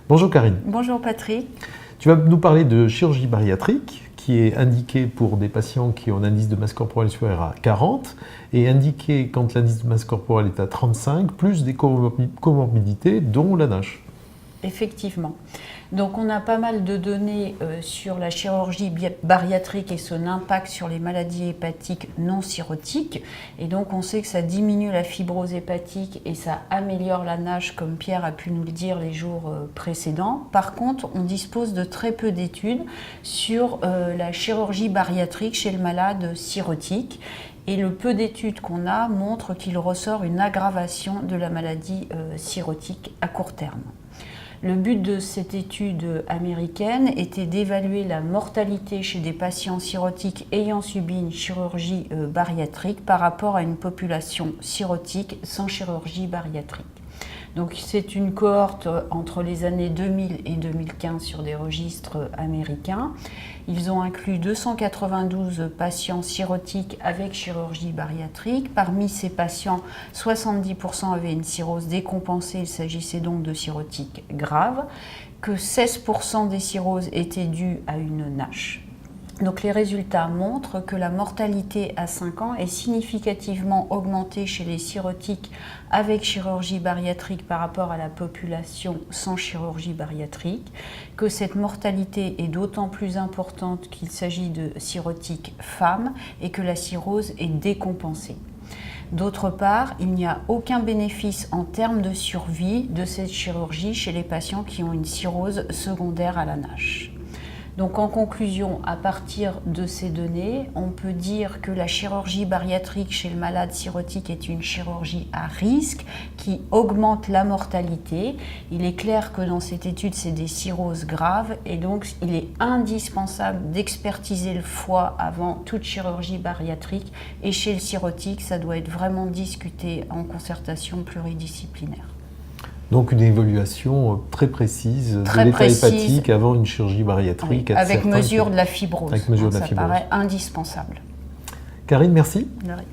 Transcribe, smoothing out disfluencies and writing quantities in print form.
Bonjour Karine. Bonjour Patrick. Tu vas nous parler de chirurgie bariatrique qui est indiquée pour des patients qui ont un indice de masse corporelle supérieur à 40 et indiquée quand l'indice de masse corporelle est à 35, plus des comorbidités dont la NASH. Effectivement. Donc on a pas mal de données sur la chirurgie bariatrique et son impact sur les maladies hépatiques non cirrhotiques. Et donc on sait que ça diminue la fibrose hépatique et ça améliore la NASH, comme Pierre a pu nous le dire les jours précédents. Par contre, on dispose de très peu d'études sur la chirurgie bariatrique chez le malade cirrhotique. Et le peu d'études qu'on a montre qu'il ressort une aggravation de la maladie cirrhotique à court terme. Le but de cette étude américaine était d'évaluer la mortalité chez des patients cirrhotiques ayant subi une chirurgie bariatrique par rapport à une population cirrhotique sans chirurgie bariatrique. Donc c'est une cohorte entre les années 2000 et 2015 sur des registres américains. Ils ont inclus 292 patients cirrhotiques avec chirurgie bariatrique. Parmi ces patients, 70% avaient une cirrhose décompensée, il s'agissait donc de cirrhotiques graves, que 16% des cirrhoses étaient dues à une NASH. Donc les résultats montrent que la mortalité à 5 ans est significativement augmentée chez les cirrhotiques avec chirurgie bariatrique par rapport à la population sans chirurgie bariatrique, que cette mortalité est d'autant plus importante qu'il s'agit de cirrhotiques femmes et que la cirrhose est décompensée. D'autre part, il n'y a aucun bénéfice en termes de survie de cette chirurgie chez les patients qui ont une cirrhose secondaire à la NASH. Donc en conclusion, à partir de ces données, on peut dire que la chirurgie bariatrique chez le malade cirrhotique est une chirurgie à risque qui augmente la mortalité. Il est clair que dans cette étude, c'est des cirrhoses graves et donc il est indispensable d'expertiser le foie avant toute chirurgie bariatrique. Et chez le cirrhotique, ça doit être vraiment discuté en concertation pluridisciplinaire. Donc une évaluation très précise de l'état hépatique avant une chirurgie bariatrique. Oui, avec mesure de la fibrose. Avec mesure de la ça fibrose. Paraît indispensable. Karine, merci. De rien.